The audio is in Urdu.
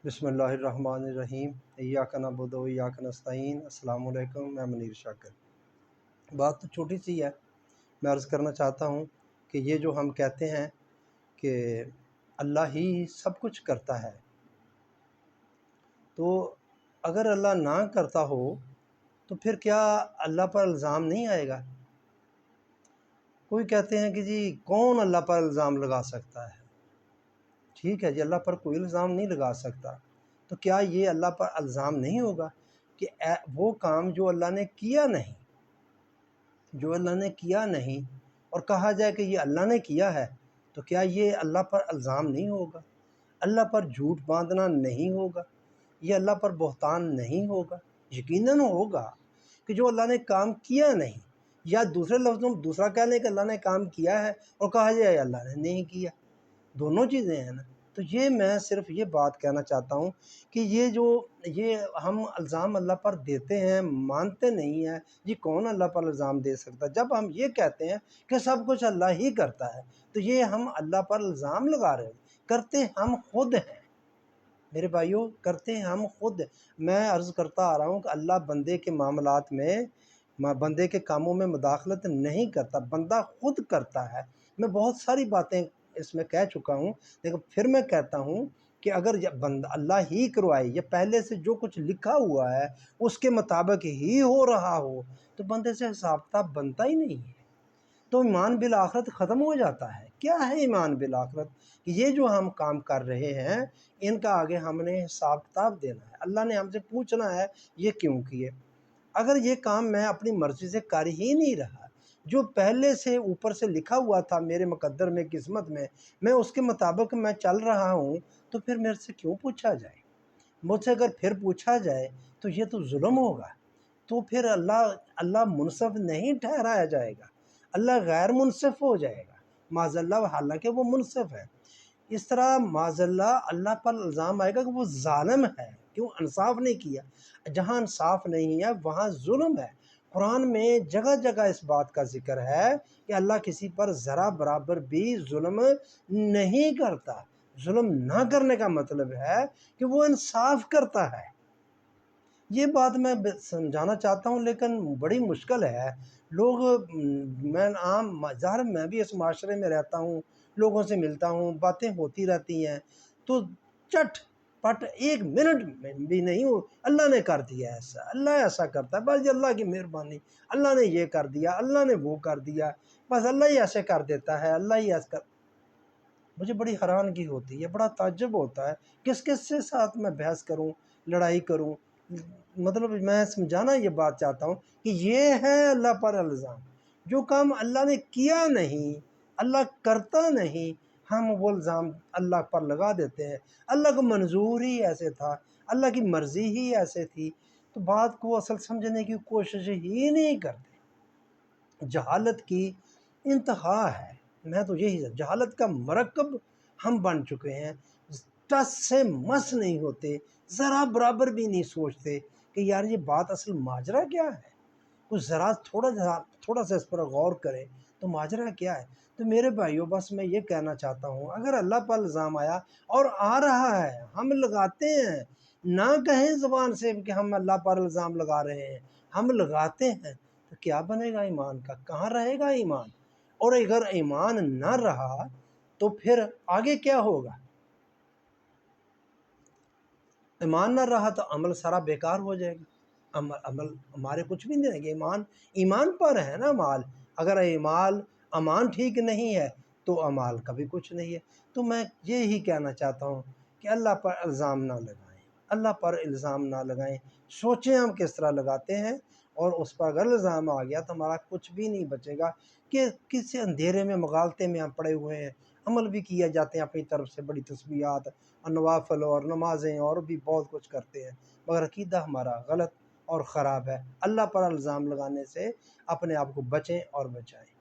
بسم اللہ الرحمن الرحیم ایاک نعبد و ایاک نستعین۔ السلام علیکم، میں منیر شاکر۔ بات تو چھوٹی سی ہے، میں عرض کرنا چاہتا ہوں کہ یہ جو ہم کہتے ہیں کہ اللہ ہی سب کچھ کرتا ہے، تو اگر اللہ نہ کرتا ہو تو پھر کیا اللہ پر الزام نہیں آئے گا؟ کوئی کہتے ہیں کہ جی کون اللہ پر الزام لگا سکتا ہے؟ ٹھیک ہے جی، اللہ پر کوئی الزام نہیں لگا سکتا، تو کیا یہ اللہ پر الزام نہیں ہوگا کہ وہ کام جو اللہ نے کیا نہیں، اور کہا جائے کہ یہ اللہ نے کیا ہے، تو کیا یہ اللہ پر الزام نہیں ہوگا؟ اللہ پر جھوٹ باندھنا نہیں ہوگا؟ یہ اللہ پر بہتان نہیں ہوگا؟ یقیناً ہوگا کہ جو اللہ نے کام کیا نہیں، یا دوسرے لفظوں میں دوسرا کہہ لیں کہ اللہ نے کام کیا ہے اور کہا جائے اللہ نے نہیں کیا، دونوں چیزیں ہیں نا۔ تو یہ میں صرف یہ بات کہنا چاہتا ہوں کہ یہ ہم الزام اللہ پر دیتے ہیں، مانتے نہیں ہیں جی کون اللہ پر الزام دے سکتا۔ جب ہم یہ کہتے ہیں کہ سب کچھ اللہ ہی کرتا ہے، تو یہ ہم اللہ پر الزام لگا رہے ہیں، کرتے ہم خود ہیں میرے بھائیوں، کرتے ہم خود۔ میں عرض کرتا آ رہا ہوں کہ اللہ بندے کے معاملات میں، بندے کے کاموں میں مداخلت نہیں کرتا، بندہ خود کرتا ہے۔ میں بہت ساری باتیں اس میں کہہ چکا ہوں، لیکن پھر میں کہتا ہوں کہ اگر بندہ اللہ ہی کروائے، یا پہلے سے جو کچھ لکھا ہوا ہے اس کے مطابق ہی ہو رہا ہو، تو بندے سے حساب کتاب بنتا ہی نہیں ہے، تو ایمان بالآخرت ختم ہو جاتا ہے۔ کیا ہے ایمان بالآخرت؟ کہ یہ جو ہم کام کر رہے ہیں ان کا آگے ہم نے حساب کتاب دینا ہے، اللہ نے ہم سے پوچھنا ہے یہ کیوں کیے۔ اگر یہ کام میں اپنی مرضی سے کر ہی نہیں رہا، جو پہلے سے اوپر سے لکھا ہوا تھا میرے مقدر میں، قسمت میں اس کے مطابق میں چل رہا ہوں، تو پھر میرے سے کیوں پوچھا جائے؟ مجھ سے اگر پھر پوچھا جائے تو یہ تو ظلم ہوگا، تو پھر اللہ منصف نہیں ٹھہرایا جائے گا، اللہ غیر منصف ہو جائے گا معاذ اللہ، حالانکہ وہ منصف ہے۔ اس طرح معاذ اللہ پر الزام آئے گا کہ وہ ظالم ہے، کیوں انصاف نہیں کیا۔ جہاں انصاف نہیں ہے وہاں ظلم ہے۔ قرآن میں جگہ جگہ اس بات کا ذکر ہے کہ اللہ کسی پر ذرا برابر بھی ظلم نہیں کرتا۔ ظلم نہ کرنے کا مطلب ہے کہ وہ انصاف کرتا ہے۔ یہ بات میں سمجھانا چاہتا ہوں، لیکن بڑی مشکل ہے۔ لوگ ظاہر میں بھی اس معاشرے میں رہتا ہوں، لوگوں سے ملتا ہوں، باتیں ہوتی رہتی ہیں، تو چٹ پٹ ایک منٹ میں بھی نہیں ہو اللہ نے کر دیا ایسا، اللہ ایسا کرتا ہے، بس اللہ کی مہربانی، اللہ نے یہ کر دیا، اللہ نے وہ کر دیا، بس اللہ ہی ایسے کر دیتا ہے، اللہ ہی ایسا مجھے بڑی حیرانگی ہوتی ہے، بڑا تعجب ہوتا ہے، کس کس سے ساتھ میں بحث کروں، لڑائی کروں۔ مطلب میں سمجھانا یہ بات چاہتا ہوں کہ یہ ہے اللہ پر الزام، جو کام اللہ نے کیا نہیں، اللہ کرتا نہیں، ہم وہ الزام اللہ پر لگا دیتے ہیں۔ اللہ کو منظور ہی ایسے تھا، اللہ کی مرضی ہی ایسے تھی، تو بات کو اصل سمجھنے کی کوشش ہی نہیں کرتے۔ جہالت کی انتہا ہے، میں تو یہی جہالت کا مرکب ہم بن چکے ہیں، ٹس سے مس نہیں ہوتے، ذرا برابر بھی نہیں سوچتے کہ یار یہ بات اصل ماجرا کیا ہے، کچھ ذرا تھوڑا سا اس پر غور کریں تو ماجرا کیا ہے۔ تو میرے بھائیوں، بس میں یہ کہنا چاہتا ہوں، اگر اللہ پر الزام آیا اور آ رہا ہے، ہم لگاتے ہیں، نہ کہیں زبان سے کہ ہم اللہ پر الزام لگا رہے ہیں، ہم لگاتے ہیں، تو کیا بنے گا ایمان کا؟ کہاں رہے گا ایمان؟ اور اگر ایمان نہ رہا تو پھر آگے کیا ہوگا؟ ایمان نہ رہا تو عمل سارا بیکار ہو جائے گا، عمل ہمارے کچھ بھی نہیں رہے گا۔ ایمان پر ہے نا مال، اگر امان ٹھیک نہیں ہے تو امال کا بھی کچھ نہیں ہے۔ تو میں یہی کہنا چاہتا ہوں کہ اللہ پر الزام نہ لگائیں، اللہ پر الزام نہ لگائیں، سوچیں ہم کس طرح لگاتے ہیں، اور اس پر اگر الزام آ گیا تو ہمارا کچھ بھی نہیں بچے گا، کہ کسی اندھیرے میں مغالطے میں ہم پڑے ہوئے ہیں۔ عمل بھی کیے جاتے ہیں اپنی طرف سے، بڑی تسبیحات اور نوافل اور نمازیں اور بھی بہت کچھ کرتے ہیں، مگر عقیدہ ہمارا غلط اور خراب ہے۔ اللہ پر الزام لگانے سے اپنے آپ کو بچیں اور بچائیں۔